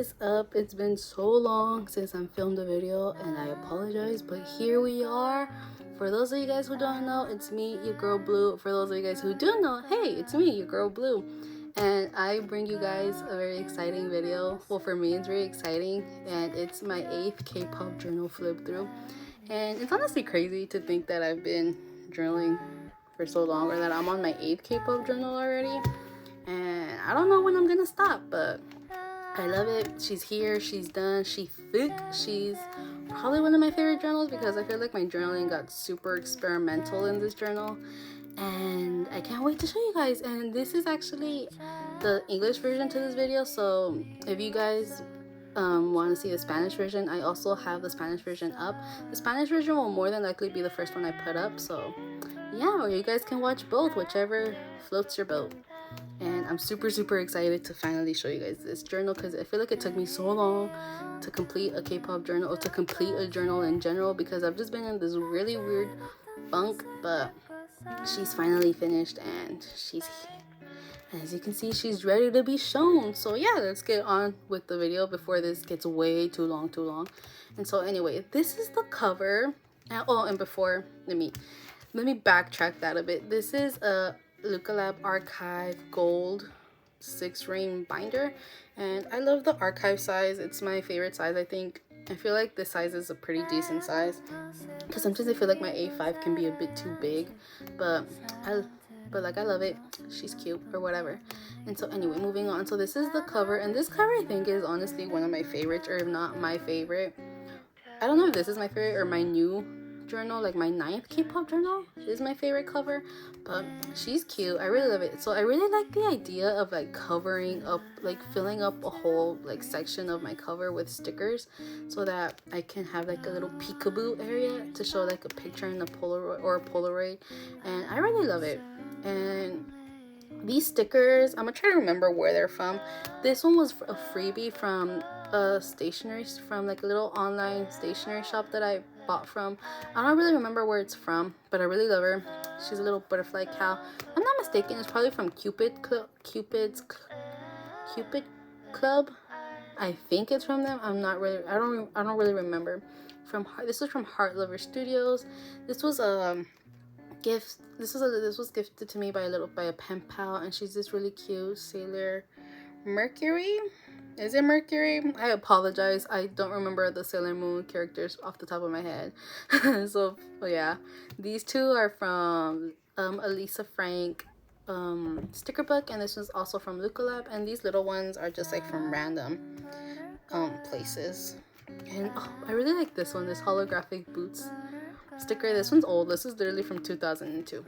is up? It's been so long since I filmed a video and I apologize, but here we are. For those of you guys who don't know, it's me, your girl Blue. For those of you guys who do know, hey, it's me, your girl Blue. And I bring you guys a very exciting video. Well, for me, it's very exciting, and it's my 8th K-pop journal flip through. And it's honestly crazy to think that I've been journaling for so long, or that I'm on my 8th K-pop journal already. And I don't know when I'm gonna stop, but I love it. She's here, she's done, she's thick. She's probably one of my favorite journals because I feel like my journaling got super experimental in this journal, and I can't wait to show you guys. And this is actually the English version to this video, so if you guys want to see the Spanish version, I also have the Spanish version up. The Spanish version will more than likely be the first one I put up, so yeah, or you guys can watch both, whichever floats your boat. And I'm super excited to finally show you guys this journal because I feel like it took me so long to complete a K-pop journal, or to complete a journal in general, because I've just been in this really weird funk. But she's finally finished, and as you can see, she's ready to be shown. So yeah, let's get on with the video before this gets way too long. And so anyway, this is the cover. And before, let me backtrack that a bit. This is a Lab Archive Gold 6-ring binder, and I love the archive size. It's my favorite size, I think. I feel like this size is a pretty decent size because sometimes I feel like my A5 can be a bit too big, but I love it. She's cute or whatever. And so anyway, moving on. So this is the cover, and this cover I think is honestly one of my favorites, or if not my favorite. I don't know if this is my favorite or my new journal, like my 9th K-pop journal is my favorite cover, but she's cute. I really love it. So I really like the idea of like covering up, like filling up a whole like section of my cover with stickers, so that I can have like a little peekaboo area to show like a picture in a Polaroid or a Polaroid, and I really love it. And these stickers, I'm gonna try to remember where they're from. This one was a freebie from from like a little online stationery shop that I bought from. I don't really remember where it's from, but I really love her. She's a little butterfly cow. I'm not mistaken, it's probably from Cupid Club. I think it's from them. I'm not really, I don't really remember. This was from Heart Lover Studios. This was a gift. This was gifted to me by a pen pal, and she's this really cute Sailor Mercury. Is it Mercury? I apologize. I don't remember the Sailor Moon characters off the top of my head. So yeah, these two are from Elisa Frank sticker book, and this one's also from Lab. And these little ones are just like from random places. And I really like this one, this holographic boots sticker. This one's old. This is literally from 2002.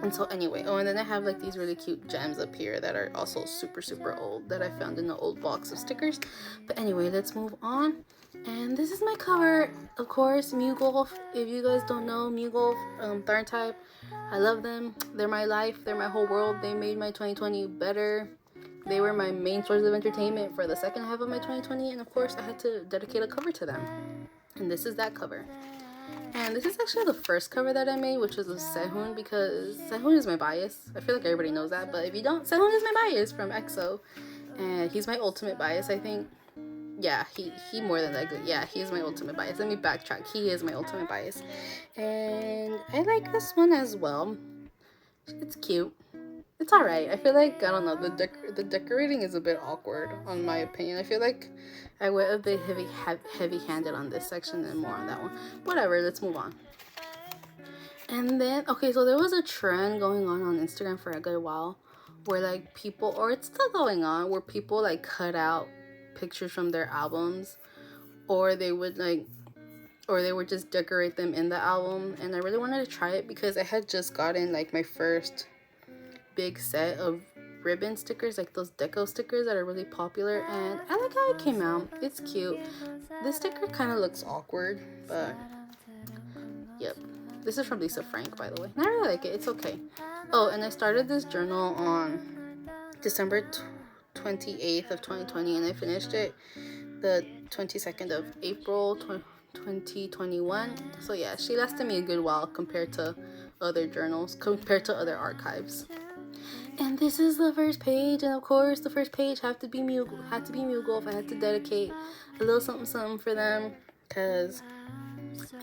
And so anyway, and then I have like these really cute gems up here that are also super old, that I found in the old box of stickers. But anyway, let's move on. And this is my cover, of course, Mugolf. If you guys don't know, Mugolf, Tharn type, I love them. They're my life. They're my whole world. They made my 2020 better. They were my main source of entertainment for the second half of my 2020, and of course I had to dedicate a cover to them. And this is that cover. And this is actually the first cover that I made, which was of Sehun, because Sehun is my bias. I feel like everybody knows that, but if you don't, Sehun is my bias from EXO, and he's my ultimate bias, I think. Yeah, he more than likely, yeah, he's my ultimate bias. Let me backtrack. He is my ultimate bias. And I like this one as well. It's cute. It's alright. I feel like, I don't know, the decorating is a bit awkward, on my opinion. I feel like I went a bit heavy-handed on this section and more on that one. Whatever, let's move on. And then, okay, so there was a trend going on Instagram for a good while where like people, or it's still going on, where people like cut out pictures from their albums, or they would just decorate them in the album. And I really wanted to try it because I had just gotten like my first big set of ribbon stickers, like those deco stickers that are really popular, and I like how it came out. It's cute. This sticker kind of looks awkward, but yep. This is from Lisa Frank, by the way, and I really like it. It's okay. Oh, and I started this journal on December 28th of 2020, and I finished it the 22nd of April 2021. So yeah, she lasted me a good while compared to other journals, compared to other archives. And this is the first page, and of course the first page had to be Mugolf. I had to dedicate a little something for them because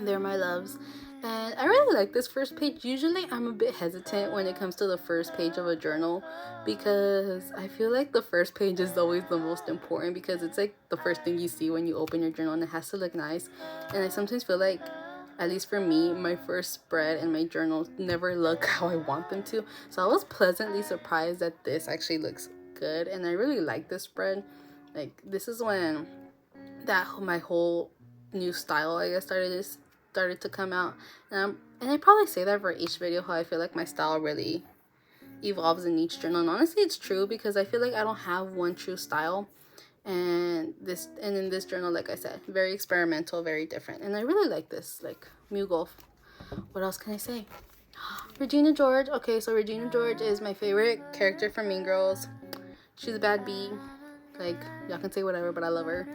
they're my loves. And I really like this first page. Usually I'm a bit hesitant when it comes to the first page of a journal because I feel like the first page is always the most important because it's like the first thing you see when you open your journal and it has to look nice. And I sometimes feel like, at least for me, my first spread and my journals never look how I want them to. So I was pleasantly surprised that this actually looks good, and I really like this spread. Like, this is when my whole new style, I guess, started to come out. And I probably say that for each video, how I feel like my style really evolves in each journal. And honestly, it's true because I feel like I don't have one true style. And in this journal, like I said, very experimental, very different. And I really like this, like, Mugolf. What else can I say? Regina George. Okay, so Regina George is my favorite character from Mean Girls. She's a bad bee. Like, y'all can say whatever, but I love her.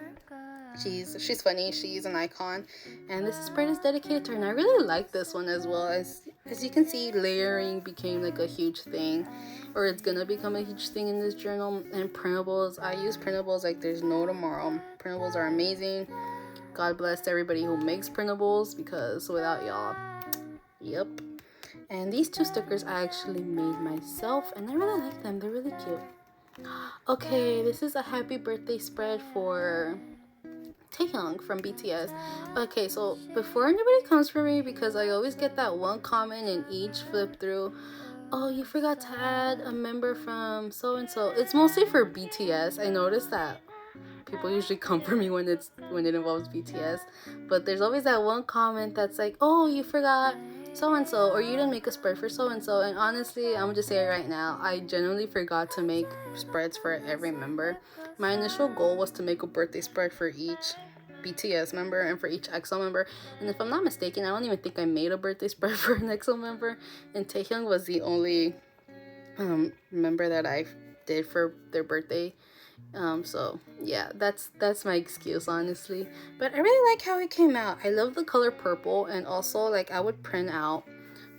She's funny, she's an icon, and this spread is dedicated to her, and I really like this one as well. As you can see, layering became like a huge thing, or it's gonna become a huge thing in this journal. And printables, I use printables like there's no tomorrow. Printables are amazing. God bless everybody who makes printables, because without y'all, yep. And these two stickers I actually made myself, and I really like them. They're really cute. Okay, this is a happy birthday spread for Taehyung from BTS. Okay, so before anybody comes for me, because I always get that one comment in each flip through, oh, you forgot to add a member from so and so. It's mostly for BTS. I noticed that people usually come for me when it involves BTS, but there's always that one comment that's like, oh, you forgot so and so, or you didn't make a spread for so and so. And honestly, I'm gonna just say it right now, I genuinely forgot to make spreads for every member. My initial goal was to make a birthday spread for each BTS member and for each EXO member, and if I'm not mistaken, I don't even think I made a birthday spread for an EXO member, and Taehyung was the only member that I did for their birthday. So yeah, that's my excuse, honestly. But I really like how it came out. I love the color purple, and also, like, I would print out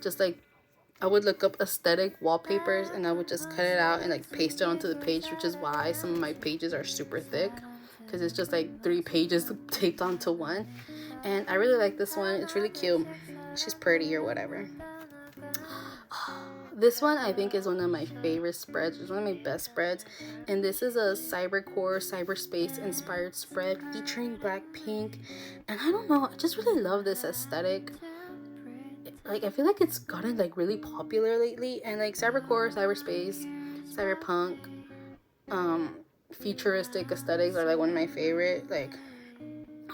just like, I would look up aesthetic wallpapers and I would just cut it out and like paste it onto the page, which is why some of my pages are super thick, because it's just like 3 pages taped onto one. And I really like this one. It's really cute. She's pretty or whatever. This one I think is one of my favorite spreads. It's one of my best spreads, and this is a cybercore cyberspace inspired spread featuring Blackpink. And I don't know, I just really love this aesthetic. Like, I feel like it's gotten like really popular lately, and like cybercore, cyberspace, cyberpunk, futuristic aesthetics are like one of my favorite. Like,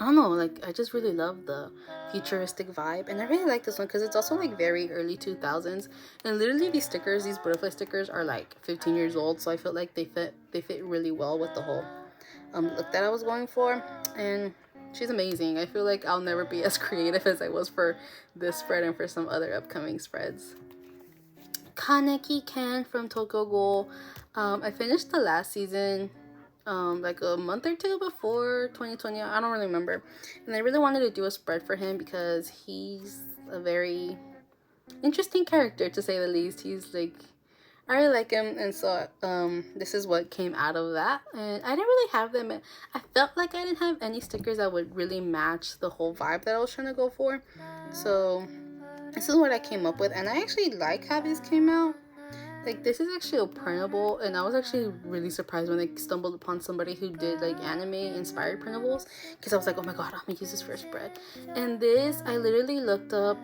I don't know, like, I just really love the futuristic vibe, and I really like this one because it's also like very early 2000s, and literally these stickers, these butterfly stickers, are like 15 years old, so I felt like they fit really well with the whole look that I was going for. And she's amazing. I feel like I'll never be as creative as I was for this spread and for some other upcoming spreads. Kaneki Ken from Tokyo Ghoul. I finished the last season like a month or two before 2020. I don't really remember, and I really wanted to do a spread for him because he's a very interesting character, to say the least. He's like, I really like him, and so this is what came out of that. And I didn't really have them. I felt like I didn't have any stickers that would really match the whole vibe that I was trying to go for, so this is what I came up with. And I actually like how these came out. Like, this is actually a printable, and I was actually really surprised when I stumbled upon somebody who did like anime inspired printables, because I was like, oh my god, I'm gonna use this for a spread. And this, I literally looked up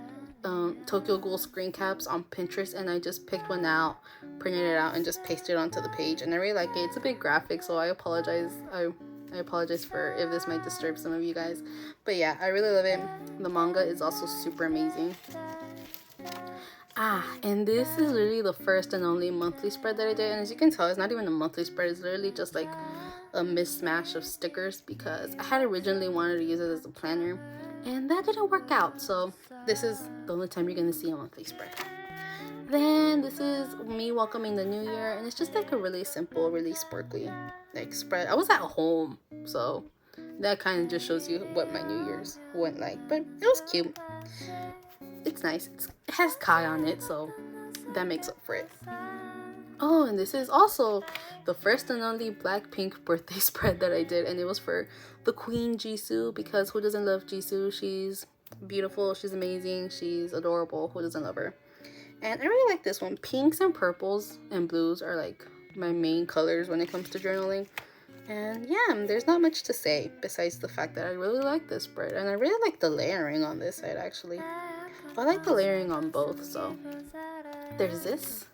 Tokyo Ghoul screen caps on Pinterest, and I just picked one out, printed it out, and just pasted it onto the page, and I really like it. It's a bit graphic, so I apologize. I apologize for if this might disturb some of you guys, but yeah, I really love it. The manga is also super amazing. And this is literally the first and only monthly spread that I did, and as you can tell, it's not even a monthly spread. It's literally just like a mismatch of stickers, because I had originally wanted to use it as a planner, and that didn't work out, so this is the only time you're gonna see a monthly spread. Then this is me welcoming the new year, and it's just like a really simple, really sparkly like spread. I was at home, so that kind of just shows you what my New Year's went like, but it was cute. It's nice. It has Kai on it, so that makes up for it. Oh, and this is also the first and only Blackpink birthday spread that I did, and it was for the Queen Jisoo, because who doesn't love Jisoo? She's beautiful, she's amazing, she's adorable. Who doesn't love her? And I really like this one. Pinks and purples and blues are like my main colors when it comes to journaling. And yeah, there's not much to say besides the fact that I really like this spread, and I really like the layering on this side actually. I like the layering on both, so there's this.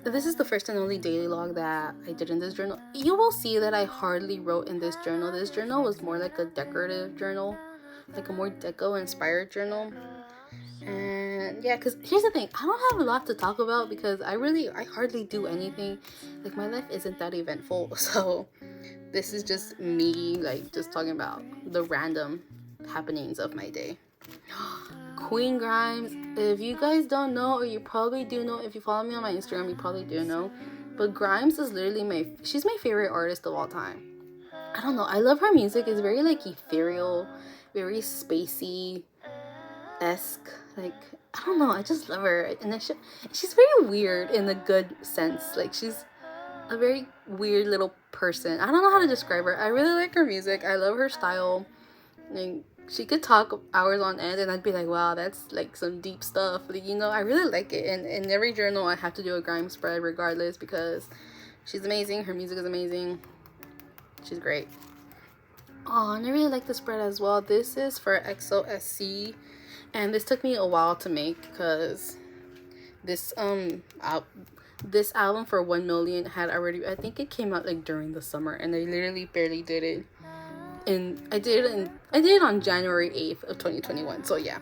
This is the first and only daily log that I did in this journal. You will see that I hardly wrote in this journal. This journal was more like a decorative journal, like a more deco inspired journal. And yeah, because here's the thing, I don't have a lot to talk about because I hardly do anything. Like, my life isn't that eventful, so this is just me, like, just talking about the random happenings of my day. Queen Grimes, if you guys don't know, or you probably do know, if you follow me on my Instagram, you probably do know, but Grimes is literally she's my favorite artist of all time. I don't know, I love her music. It's very like ethereal, very spacey esque. Like, I don't know, I just love her. And then she's very weird in the good sense. Like, she's a very weird little person. I don't know how to describe her. I really like her music. I love her style. Like, she could talk hours on end and I'd be like, wow, that's like some deep stuff. Like, you know, I really like it. And in every journal I have to do a Grimes spread regardless, because she's amazing. Her music is amazing. She's great. Oh, and I really like the spread as well. This is for XOSC, and this took me a while to make because this this album for 1 million had already, I think it came out like during the summer, and I literally barely did it. And I did it on January 8th of 2021. So yeah,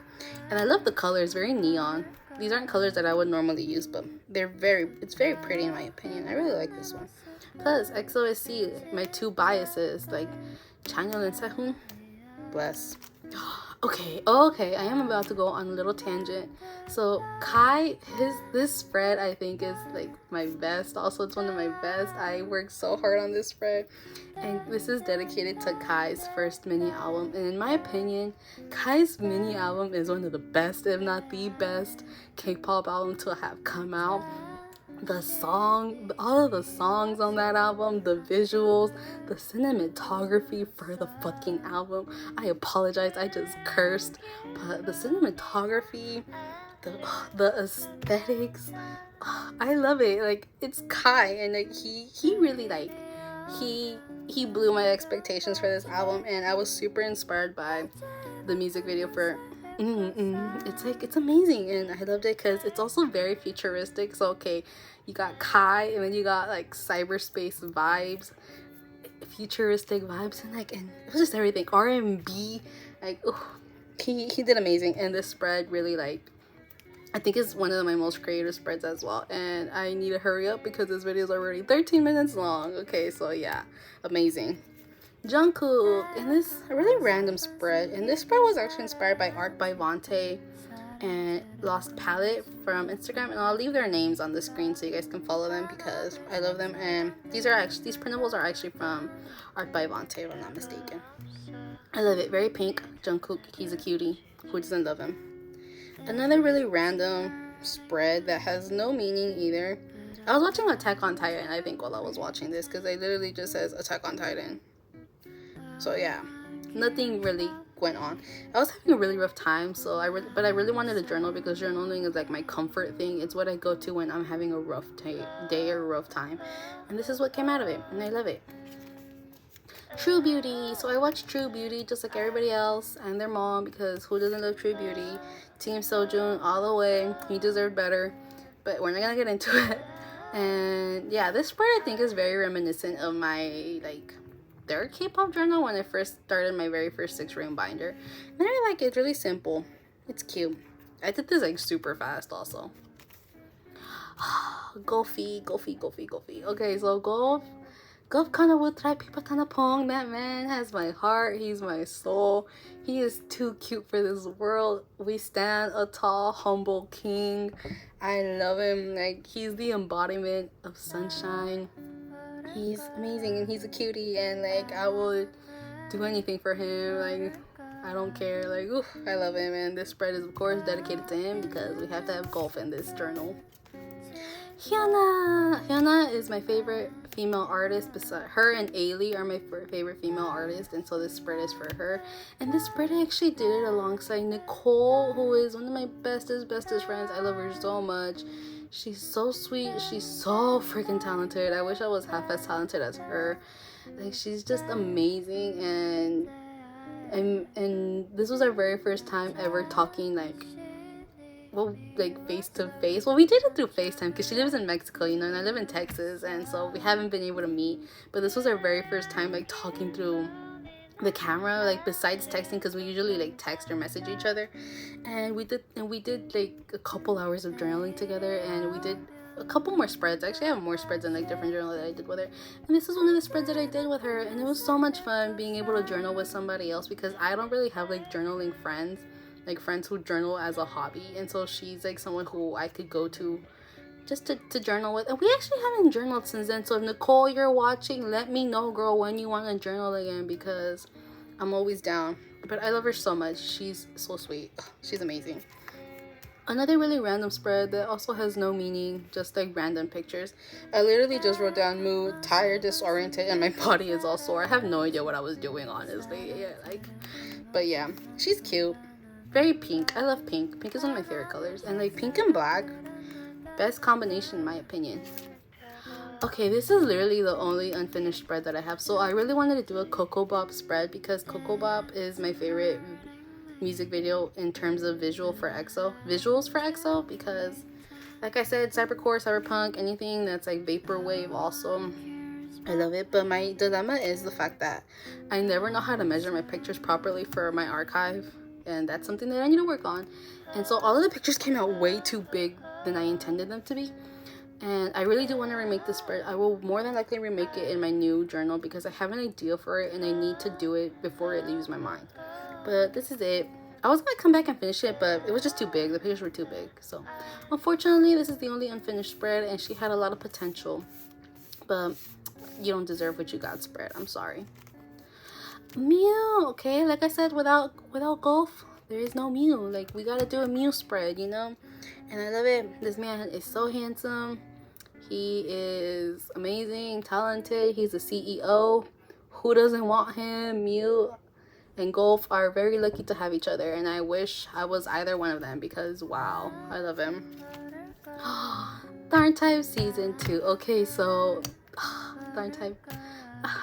and I love the colors, very neon. These aren't colors that I would normally use, but it's very pretty in my opinion. I really like this one. Plus XOSC, my two biases, like Chanyeol and Sehun, bless. Okay, I am about to go on a little tangent. So Kai, this spread I think is like my best. Also, it's one of my best. I worked so hard on this spread, and this is dedicated to Kai's first mini album. And in my opinion, Kai's mini album is one of the best, if not the best, K-pop album to have come out. All of the songs on that album, the visuals, the cinematography for the fucking album. I apologize, I just cursed, but the cinematography, the aesthetics, I love it. Like, it's Kai, and like he really like he blew my expectations for this album, and I was super inspired by the music video for it's amazing, and I loved it because it's also very futuristic. So okay, you got Kai, and then you got like cyberspace vibes, futuristic vibes, and it was just everything. R&B, like, he did amazing. And this spread really, like, I think it's one of my most creative spreads as well. And I need to hurry up because this video is already 13 minutes long. Okay, so yeah, amazing. Jungkook, and this a really random spread, and this spread was actually inspired by art by Vante and Lost Palette from Instagram, and I'll leave their names on the screen so you guys can follow them because I love them. And these printables are actually from art by Vante, if I'm not mistaken. I love it. Very pink. Jungkook, he's a cutie. Who doesn't love him? Another really random spread that has no meaning either. I was watching Attack on Titan, I think, while I was watching this, because it literally just says Attack on Titan. So yeah, nothing really went on. I was having a really rough time, but I really wanted a journal because journaling is like my comfort thing. It's what I go to when I'm having a rough day or a rough time, and this is what came out of it, and I love it. True Beauty. So I watched True Beauty just like everybody else and their mom, because who doesn't love True Beauty? Team Sojun all the way. He deserved better, but we're not gonna get into it. And yeah, this spread I think is very reminiscent of my like third K-pop journal when I first started my very first 6-ring binder. And I really like it. It's really simple. It's cute. I did this like super fast also. Golfy. Okay, so Golf kind of would try Pipatanapong. That man has my heart. He's my soul. He is too cute for this world. We stand a tall, humble king. I love him. Like, he's the embodiment of sunshine. He's amazing, and he's a cutie, and like I would do anything for him. Like, I don't care. Like, oof, I love him. And this spread is of course dedicated to him because we have to have Golf in this journal. Hyuna is my favorite female artist. Beside her and Ailey are my favorite female artists, and so this spread is for her. And this spread I actually did it alongside Nicole, who is one of my bestest friends. I love her so much. She's so sweet. She's so freaking talented. I wish I was half as talented as her. Like, she's just amazing. And this was our very first time ever talking, like face to face. Well, we did it through FaceTime because she lives in Mexico, you know, and I live in Texas, and so we haven't been able to meet. But this was our very first time like talking through the camera, like besides texting, because we usually like text or message each other. And we did like a couple hours of journaling together, and we did a couple more spreads. I actually have more spreads and like different journal that I did with her, and this is one of the spreads that I did with her, and it was so much fun being able to journal with somebody else, because I don't really have like journaling friends, like friends who journal as a hobby. And so she's like someone who I could go to just to journal with. And we actually haven't journaled since then, so if Nicole, you're watching, let me know, girl, when you want to journal again, because I'm always down. But I love her so much. She's so sweet. She's amazing. Another really random spread that also has no meaning, just like random pictures. I literally just wrote down mood, tired, disoriented, and my body is all sore. I have no idea what I was doing, honestly. Yeah, but yeah, she's cute. Very pink. I love pink. Pink is one of my favorite colors. And like pink and black, best combination in my opinion. Okay, this is literally the only unfinished spread that I have. So I really wanted to do a Coco Bop spread, because Coco Bop is my favorite music video in terms of visuals for EXO, because like I said, cybercore, cyberpunk, anything that's like vaporwave, also I love it. But my dilemma is the fact that I never know how to measure my pictures properly for my archive, and that's something that I need to work on. And so all of the pictures came out way too big than I intended them to be, and I really do want to remake this spread. I will more than likely remake it in my new journal, because I have an idea for it and I need to do it before it leaves my mind. But this is it. I was gonna come back and finish it, but it was just too big. The pictures were too big. So unfortunately, this is the only unfinished spread, and she had a lot of potential. But you don't deserve what you got, spread. I'm sorry. Mew, okay? Like I said, without golf, there is no Mew. Like, we gotta do a Mew spread, you know? And I love it. This man is so handsome. He is amazing, talented. He's a CEO. Who doesn't want him? Mew and Golf are very lucky to have each other, and I wish I was either one of them, because wow, I love him. Darn Type season 2. Okay, so Darn Type,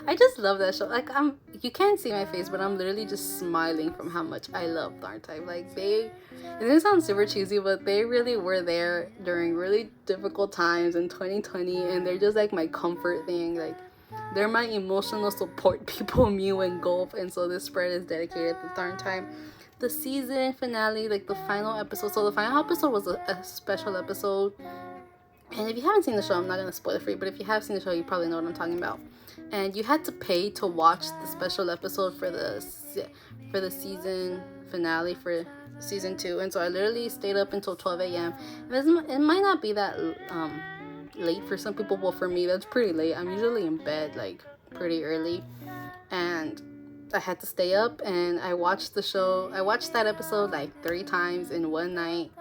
I just love that show. Like, you can't see my face, but I'm literally just smiling from how much I love Darn Type. Like, it doesn't sound super cheesy, but they really were there during really difficult times in 2020, and they're just like my comfort thing. Like, they're my emotional support people, Mew and Golf. And so this spread is dedicated to Darn Type. The season finale, like the final episode. So the final episode was a special episode. And if you haven't seen the show, I'm not going to spoil it for you. But if you have seen the show, you probably know what I'm talking about. And you had to pay to watch the special episode for the season finale for season 2. And so I literally stayed up until 12 a.m. And it might not be that late for some people, but for me that's pretty late. I'm usually in bed like pretty early, and I had to stay up and I watched the show. I watched that episode like 3 times in one night,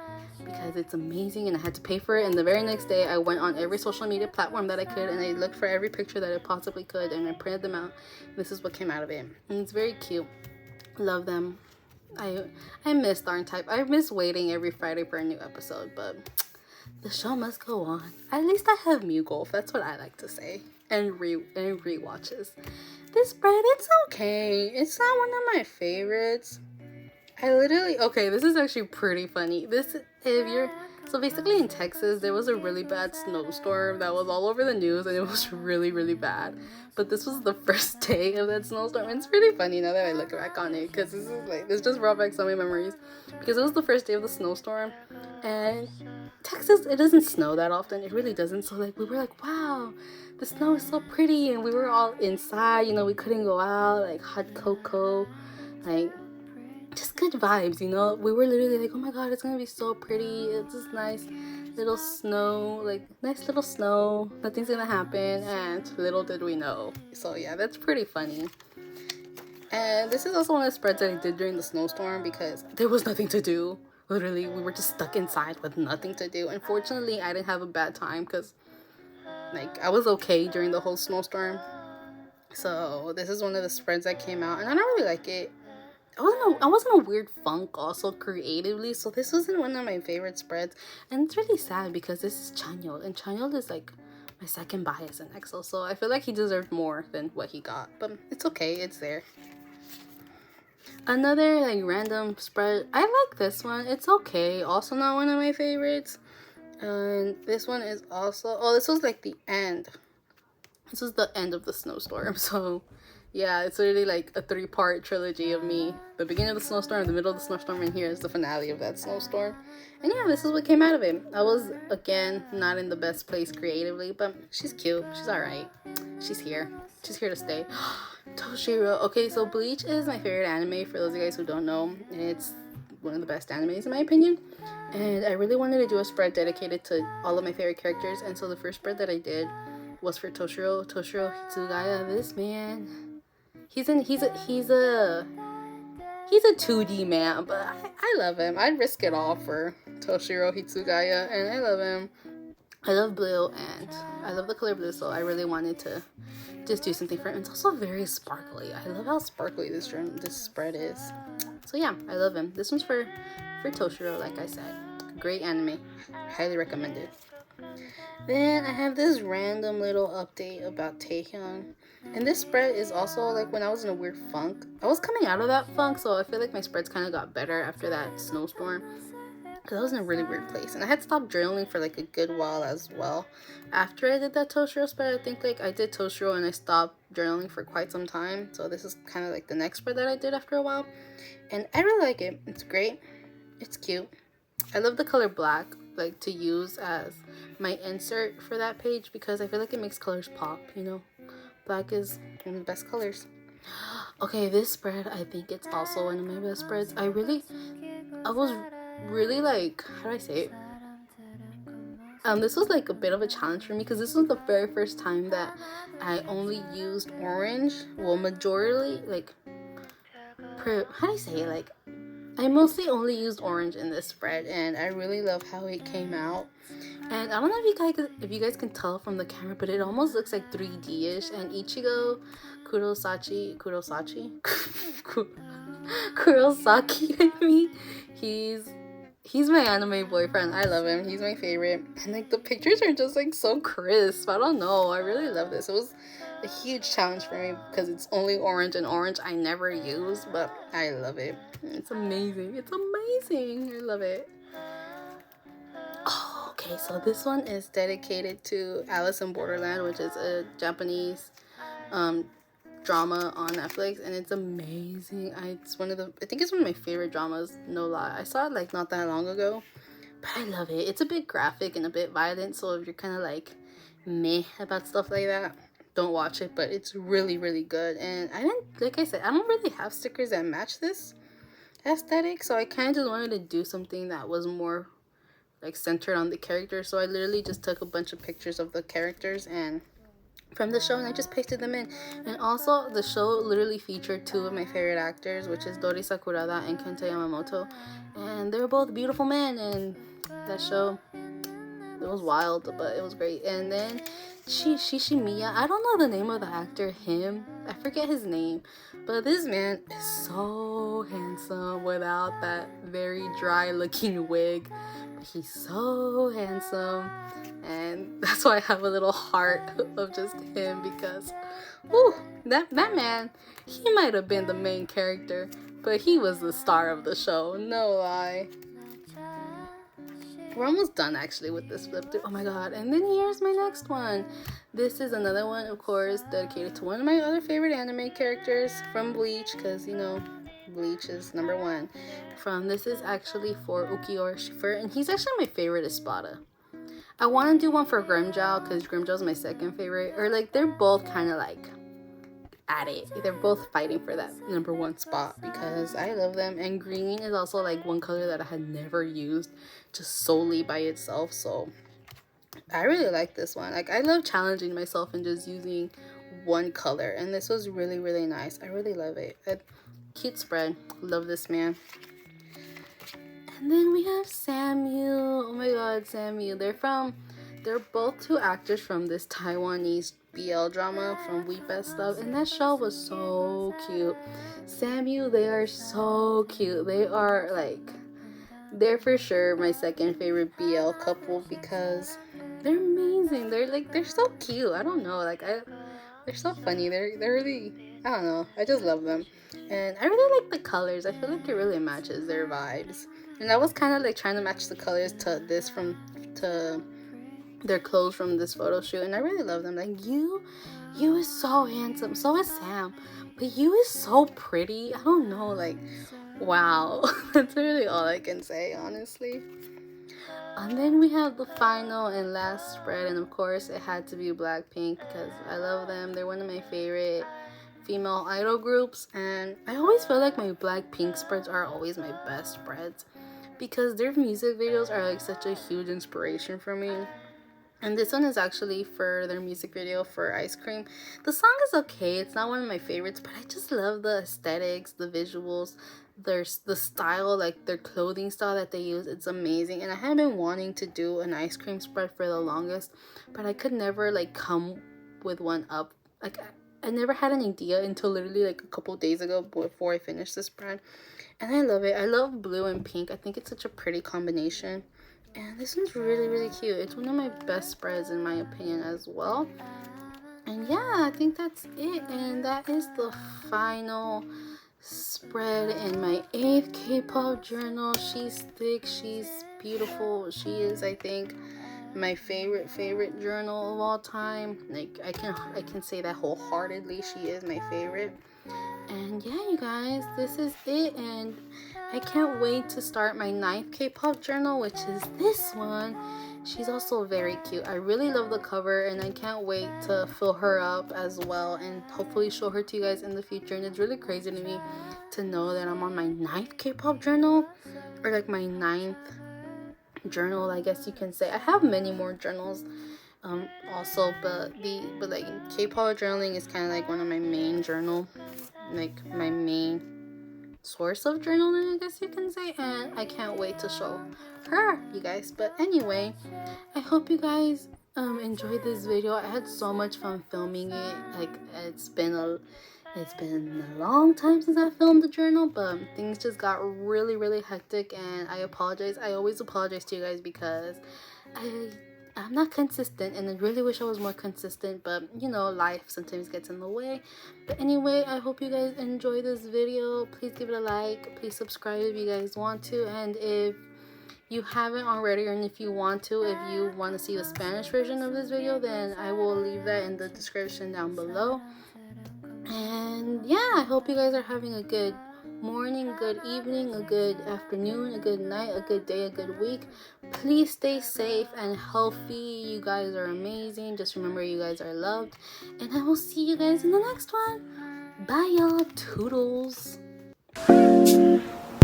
because it's amazing, and I had to pay for it. And the very next day I went on every social media platform that I could, and I looked for every picture that I possibly could, and I printed them out. This is what came out of it, and it's very cute. Love them. I miss Darn Type. I miss waiting every Friday for a new episode, but the show must go on. At least I have Mew Golf. That's what I like to say. And rewatches. This spread, it's okay. It's not one of my favorites. This is actually pretty funny. So basically in Texas, there was a really bad snowstorm that was all over the news, and it was really, really bad. But this was the first day of that snowstorm. It's really funny now that I look back on it, because this just brought back so many memories. Because it was the first day of the snowstorm, and Texas, it doesn't snow that often. It really doesn't. So like, we were like, wow, the snow is so pretty, and we were all inside. You know, we couldn't go out. Like hot cocoa, like just good vibes. You know, we were literally like, oh my god, it's gonna be so pretty. It's just nice little snow, like nice little snow. Nothing's gonna happen, and little did we know. So yeah, that's pretty funny. And this is also one of the spreads that I did during the snowstorm, because there was nothing to do. literally we were just stuck inside with nothing to do. Unfortunately, I didn't have a bad time because like I was okay during the whole snowstorm. So this is one of the spreads that came out, and I don't really like it. I was in a weird funk also creatively, so this wasn't one of my favorite spreads. And it's really sad because this is Chanyeol, and Chanyeol is like my second bias in EXO, so I feel like he deserved more than what he got, but it's okay, it's there. Another like random spread, I like this one, it's okay, also not one of my favorites. And this one is also, oh, this was like the end. This was the end of the snowstorm, so yeah, it's really like a 3-part trilogy of me. The beginning of the snowstorm, the middle of the snowstorm, and here is the finale of that snowstorm. And yeah, this is what came out of it. I was, again, not in the best place creatively, but she's cute. She's alright. She's here. She's here to stay. Toshiro. Okay, so Bleach is my favorite anime, for those of you guys who don't know. It's one of the best animes in my opinion. And I really wanted to do a spread dedicated to all of my favorite characters. And so the first spread that I did was for Toshiro Hitsugaya. This man, he's a 2D man, but I love him. I'd risk it all for Toshiro Hitsugaya, and I love him. I love blue, and I love the color blue, so I really wanted to just do something for him. It's also very sparkly. I love how sparkly this spread is. So yeah, I love him. This one's for Toshiro, like I said. Great anime. Highly recommended. Then I have this random little update about Taehyung. And this spread is also like when I was in a weird funk. I was coming out of that funk, so I feel like my spreads kind of got better after that snowstorm. Because I was in a really weird place. And I had stopped journaling for like a good while as well. After I did that Toshiro spread, I think like I did Toshiro and I stopped journaling for quite some time. So this is kind of like the next spread that I did after a while. And I really like it. It's great. It's cute. I love the color black, like to use as my insert for that page because I feel like it makes colors pop, you know. Black is one of the best colors. Okay, this spread, I think it's also one of my best spreads. I was really like, how do I say it? This was like a bit of a challenge for me because this was the very first time that I only used orange. Well, majorly, like, how do I say it? Like, I mostly only used orange in this spread, and I really love how it came out. And I don't know if you guys can tell from the camera, but it almost looks like 3D-ish. And Ichigo Kurosaki, I mean, he's my anime boyfriend. I love him. He's my favorite. And like the pictures are just like so crisp. I don't know. I really love this. It was a huge challenge for me because it's only orange, and orange I never use, but I love it. It's amazing. It's amazing. I love it. Oh, okay, so this one is dedicated to Alice in Borderland, which is a Japanese drama on Netflix, and it's amazing. I think it's one of my favorite dramas, no lie. I saw it like not that long ago, but I love it. It's a bit graphic and a bit violent, so if you're kind of like meh about stuff like that, don't watch it, but it's really, really good. And like I said, I don't really have stickers that match this aesthetic, so I kind of just wanted to do something that was more like centered on the character. So I literally just took a bunch of pictures of the characters and from the show, and I just pasted them in. And also the show literally featured 2 of my favorite actors, which is Dori Sakurada and Kenta Yamamoto, and they're both beautiful men. And that show, it was wild, but it was great. And then Shishimiya, I don't know the name of the actor, I forget his name, but this man is so handsome without that very dry looking wig. He's so handsome, and that's why I have a little heart of just him, because whew, that man, he might have been the main character, but he was the star of the show, no lie. We're almost done actually with this flip through. Oh my god. And then here's my next one. This is another one, of course, dedicated to one of my other favorite anime characters from Bleach, because you know Bleach is #1. This is actually for Ukiyo Schiffer, and he's actually my favorite Espada. I want to do one for Grimjow because Grimjow's my second favorite, or like they're both kind of like at it. They're both fighting for that #1 spot because I love them. And green is also like one color that I had never used just solely by itself, so I really like this one. Like, I love challenging myself and just using one color, and this was really, really nice. I really love it. A cute spread. Love this man. And then we have Samuel. Oh my god, Samuel. They're both two actors from this Taiwanese BL drama from We Best Love, and that show was so cute. Samuel, they are so cute. They're for sure my second favorite BL couple because they're amazing. They're so cute. I don't know, they're so funny. They're really, I don't know. I just love them, and I really like the colors. I feel like it really matches their vibes. And I was kind of like trying to match the colors to their clothes from this photo shoot, and I really love them. Like you is so handsome. So is Sam, but you is so pretty. I don't know, wow. That's really all I can say, honestly. And then we have the final and last spread, and of course it had to be Blackpink because I love them. They're one of my favorite female idol groups, and I always feel like my Blackpink spreads are always my best spreads because their music videos are like such a huge inspiration for me. And this one is actually for their music video for Ice Cream. The song is okay. It's not one of my favorites, but I just love the aesthetics, the visuals, the style, like their clothing style that they use. It's amazing. And I have been wanting to do an ice cream spread for the longest, but I could never come with one up. I never had an idea until literally a couple days ago before I finished this spread. And I love it. I love blue and pink. I think it's such a pretty combination. And this one's really, really cute. It's one of my best spreads in my opinion as well. And yeah, I think that's it. And that is the final spread in my 8th K-pop journal. She's thick. She's beautiful. She is, I think, my favorite journal of all time. I can say that wholeheartedly. She is my favorite. And yeah, you guys, this is it, and I can't wait to start my 9th K-pop journal, which is this one. She's also very cute. I really love the cover, and I can't wait to fill her up as well and hopefully show her to you guys in the future. And it's really crazy to me to know that I'm on my 9th K-pop journal, or my 9th journal, I guess you can say. I have many more journals also, but K-pop journaling is kind of one of my main my main source of journaling, I guess you can say, and I can't wait to show her, you guys. But anyway, I hope you guys enjoyed this video. I had so much fun filming it. It's been a long time since I filmed the journal, but things just got really, really hectic, and I apologize. I always apologize to you guys because I'm not consistent, and I really wish I was more consistent, but life sometimes gets in the way. But anyway, I hope you guys enjoy this video. Please give it a like, please subscribe if you guys want to, and if you haven't already, and if you want to see the Spanish version of this video, then I will leave that in the description down below. And yeah, I hope you guys are having a good morning, good evening, a good afternoon, a good night, a good day, a good week. Please stay safe and healthy. You guys are amazing. Just remember, you guys are loved, and I will see you guys in the next one. Bye y'all. Toodles.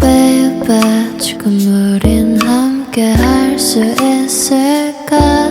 Baby, 지금 우린 함께 할 수 있을까?